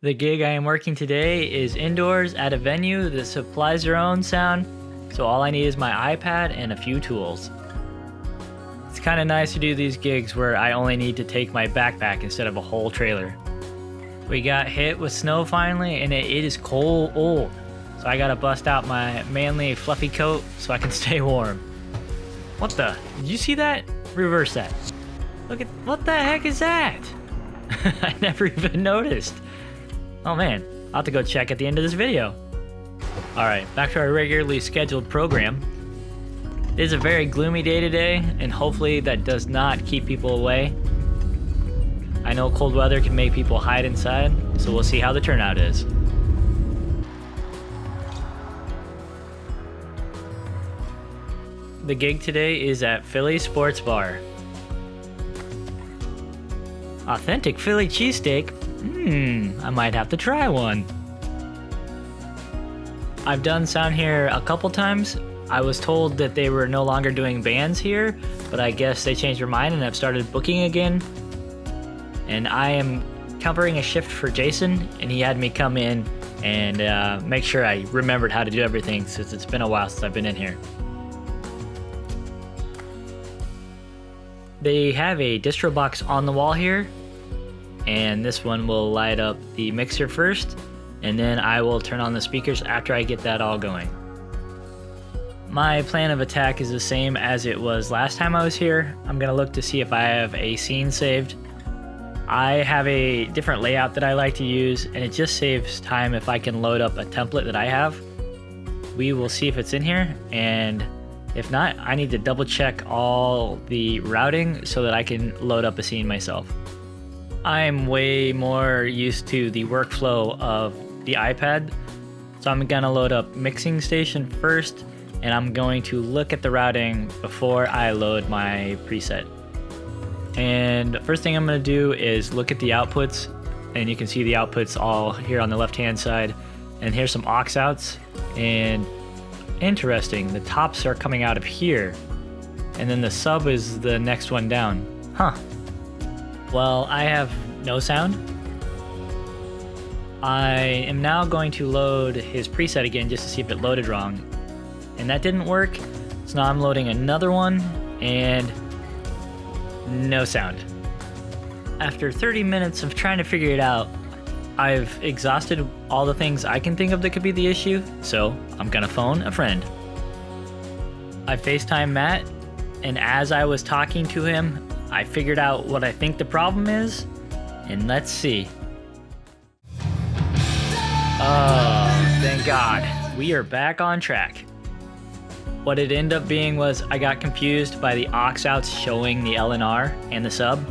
The gig I am working today is indoors at a venue that supplies their own sound, so all I need is my iPad and a few tools. It's kind of nice to do these gigs where I only need to take my backpack instead of a whole trailer. We got hit with snow finally, and it is cold, so I gotta bust out my manly fluffy coat so I can stay warm. What the? Did you see that? Reverse that. Look at, what the heck is that? I never even noticed. Oh man, I'll have to go check at the end of this video. Alright, back to our regularly scheduled program. It is a very gloomy day today, and hopefully that does not keep people away. I know cold weather can make people hide inside, so we'll see how the turnout is. The gig today is at Philly Sports Bar. Authentic Philly cheesesteak? I might have to try one. I've done sound here a couple times. I was told that they were no longer doing bands here, but I guess they changed their mind and have started booking again. And I am covering a shift for Jason, and he had me come in and make sure I remembered how to do everything since it's been a while since I've been in here. They have a distro box on the wall here, and this one will light up the mixer first, and then I will turn on the speakers after I get that all going. My plan of attack is the same as it was last time I was here. I'm gonna look to see if I have a scene saved. I have a different layout that I like to use, and it just saves time if I can load up a template that I have. We will see if it's in here, and if not, I need to double check all the routing so that I can load up a scene myself. I'm way more used to the workflow of the iPad, so I'm gonna load up mixing station first, and I'm going to look at the routing before I load my preset. And first thing I'm gonna do is look at the outputs, and you can see the outputs all here on the left hand side, and here's some aux outs, and interesting, the tops are coming out of here, and then the sub is the next one down. Well, I have no sound. I am now going to load his preset again just to see if it loaded wrong, and that didn't work, so now I'm loading another one, and no sound. After 30 minutes of trying to figure it out, I've exhausted all the things I can think of that could be the issue, so I'm gonna phone a friend. I FaceTime Matt, and as I was talking to him, I figured out what I think the problem is, and let's see. Oh, thank God. We are back on track. What it ended up being was I got confused by the aux outs showing the LNR and the sub.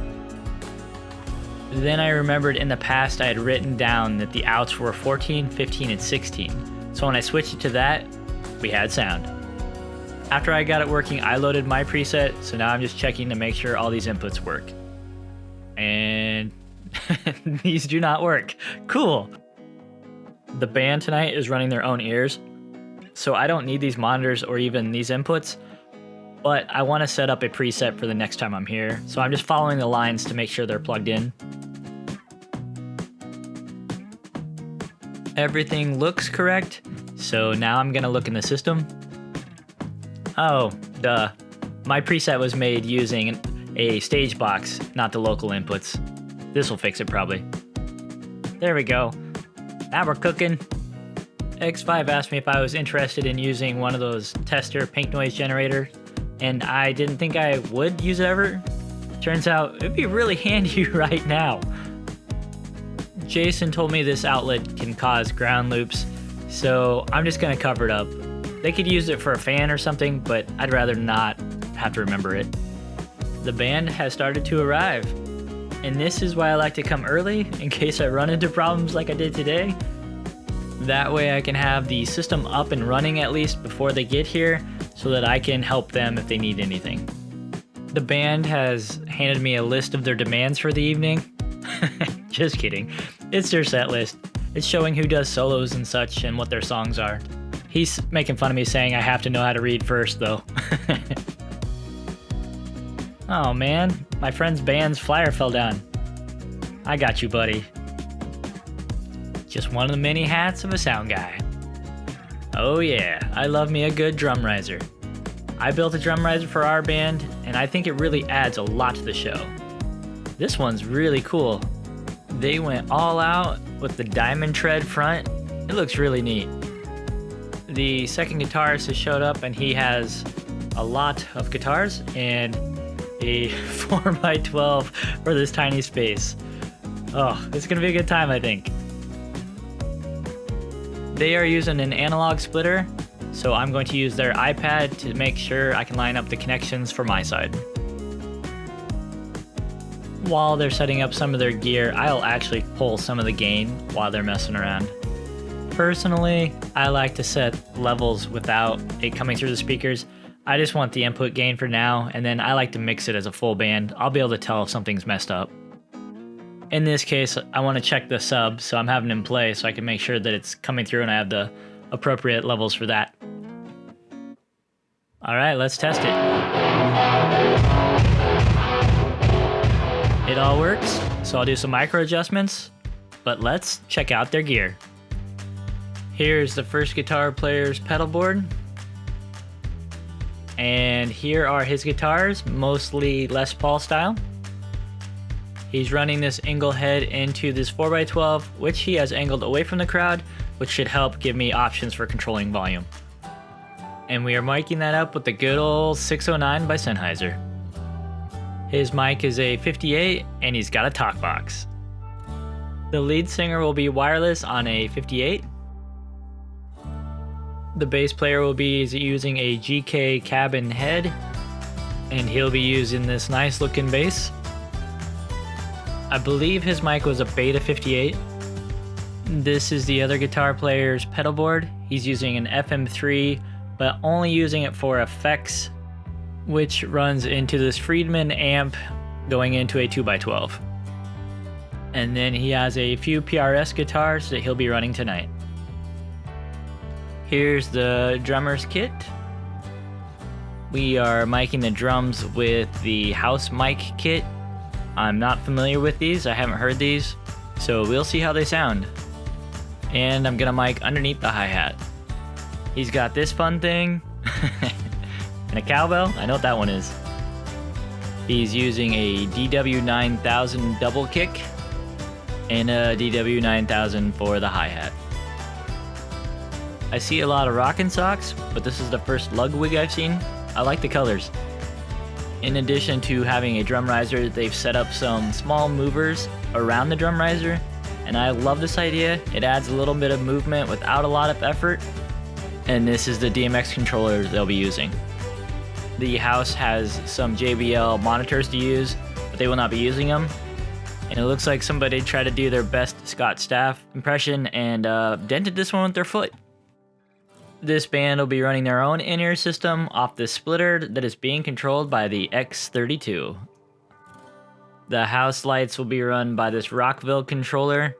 Then I remembered in the past I had written down that the outs were 14, 15, and 16. So when I switched it to that, we had sound. After I got it working, I loaded my preset, so now I'm just checking to make sure all these inputs work. And these do not work. Cool. The band tonight is running their own ears, so I don't need these monitors or even these inputs, but I want to set up a preset for the next time I'm here, so I'm just following the lines to make sure they're plugged in. Everything looks correct, so now I'm gonna look in the system. Oh, duh. My preset was made using a stage box, not the local inputs. This will fix it probably. There we go. Now we're cooking. X5 asked me if I was interested in using one of those tester pink noise generators, and I didn't think I would use it ever. Turns out it'd be really handy right now. Jason told me this outlet can cause ground loops, so I'm just gonna cover it up. They could use it for a fan or something, but I'd rather not have to remember it. The band has started to arrive, and this is why I like to come early in case I run into problems like I did today. That way I can have the system up and running at least before they get here so that I can help them if they need anything. The band has handed me a list of their demands for the evening. Just kidding. It's their set list. It's showing who does solos and such and what their songs are. He's making fun of me saying I have to know how to read first though. Oh man, my friend's band's flyer fell down. I got you, buddy. just one of the many hats of a sound guy. Oh yeah, I love me a good drum riser. I built a drum riser for our band, and I think it really adds a lot to the show. This one's really cool. They went all out with the diamond tread front. It looks really neat. The second guitarist has showed up, and he has a lot of guitars and a 4x12 for this tiny space. Oh, it's gonna be a good time, I think. They are using an analog splitter, so I'm going to use their iPad to make sure I can line up the connections for my side. While they're setting up some of their gear, I'll actually pull some of the gain while they're messing around. Personally, I like to set levels without it coming through the speakers. I just want the input gain for now, and then I like to mix it as a full band. I'll be able to tell if something's messed up. In this case, I want to check the sub, so I'm having him play so I can make sure that it's coming through and I have the appropriate levels for that. Alright, let's test it. It all works, so I'll do some micro adjustments, but let's check out their gear. Here's the first guitar player's pedal board. And here are his guitars, mostly Les Paul style. He's running this angle head into this 4x12, which he has angled away from the crowd, which should help give me options for controlling volume. And we are miking that up with the good old 609 by Sennheiser. His mic is a 58, and he's got a talk box. The lead singer will be wireless on a 58. The bass player will be using a GK cabin head, and he'll be using this nice looking bass. I believe his mic was a Beta 58. This is the other guitar player's pedal board. He's using an FM3, but only using it for effects, which runs into this Friedman amp going into a 2x12. And then he has a few PRS guitars that he'll be running tonight. Here's the drummer's kit. We are miking the drums with the house mic kit. I'm not familiar with these, I haven't heard these, so we'll see how they sound. And I'm gonna mic underneath the hi-hat. He's got this fun thing, and a cowbell, I know what that one is. He's using a DW9000 double kick, and a DW9000 for the hi-hat. I see a lot of rockin' socks, but this is the first Ludwig I've seen. I like the colors. In addition to having a drum riser, they've set up some small movers around the drum riser, and I love this idea. It adds a little bit of movement without a lot of effort, and this is the DMX controller they'll be using. The house has some JBL monitors to use, but they will not be using them, and it looks like somebody tried to do their best Scott Staff impression and dented this one with their foot. This band will be running their own in-ear system off this splitter that is being controlled by the X32. The house lights will be run by this Rockville controller,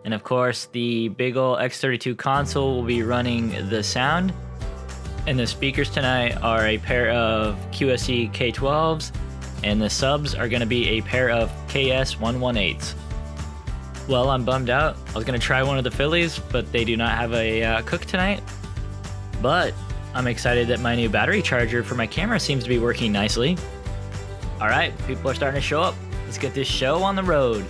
and of course the big ol' X32 console will be running the sound. And the speakers tonight are a pair of QSC K12s, and the subs are going to be a pair of KS118s. Well, I'm bummed out. I was going to try one of the Phillies, but they do not have a cook tonight. But I'm excited that my new battery charger for my camera seems to be working nicely. Alright, people are starting to show up. Let's get this show on the road.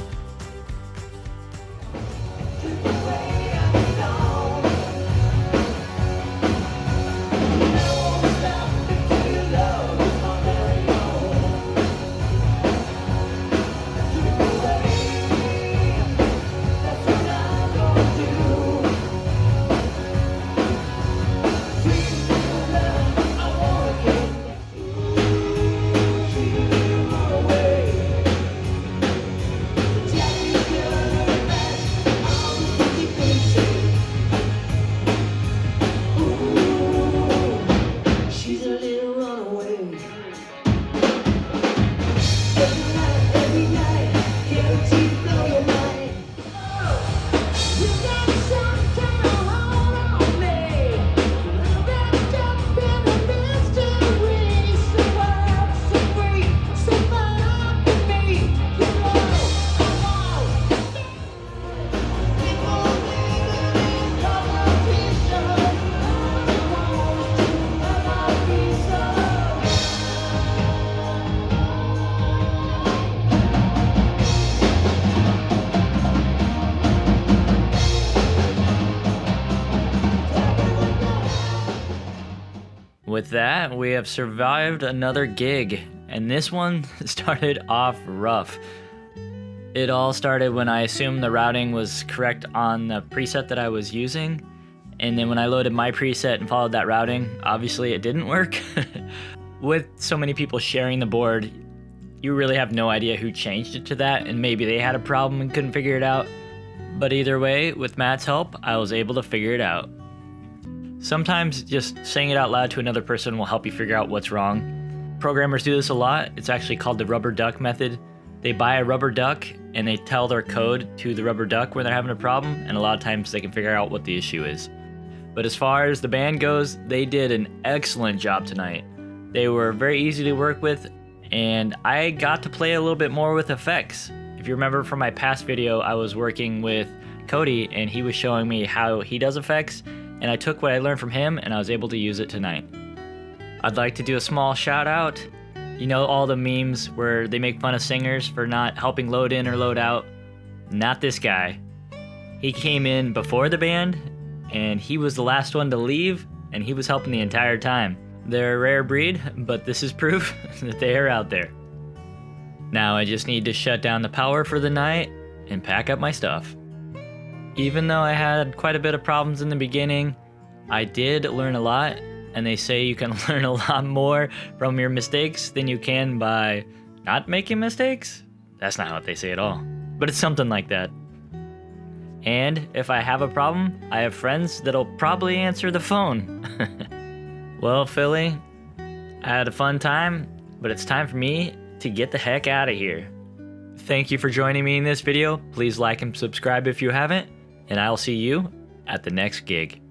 with that, we have survived another gig, and this one started off rough. It all started when I assumed the routing was correct on the preset that I was using, and then when I loaded my preset and followed that routing, obviously it didn't work. With so many people sharing the board, you really have no idea who changed it to that, and maybe they had a problem and couldn't figure it out. But either way, with Matt's help, I was able to figure it out. Sometimes just saying it out loud to another person will help you figure out what's wrong. Programmers do this a lot. It's actually called the rubber duck method. They buy a rubber duck and they tell their code to the rubber duck when they're having a problem, and a lot of times they can figure out what the issue is. But as far as the band goes, they did an excellent job tonight. They were very easy to work with, and I got to play a little bit more with effects. If you remember from my past video, I was working with Cody and he was showing me how he does effects, and I took what I learned from him and I was able to use it tonight. I'd like to do a small shout out. You know all the memes where they make fun of singers for not helping load in or load out? Not this guy. He came in before the band and he was the last one to leave, and he was helping the entire time. They're a rare breed, but this is proof that they are out there. Now I just need to shut down the power for the night and pack up my stuff. Even though I had quite a bit of problems in the beginning, I did learn a lot, and they say you can learn a lot more from your mistakes than you can by not making mistakes. That's not what they say at all, but it's something like that. And if I have a problem, I have friends that'll probably answer the phone. Well, Philly, I had a fun time, but it's time for me to get the heck out of here. Thank you for joining me in this video. Please like and subscribe if you haven't, and I'll see you at the next gig.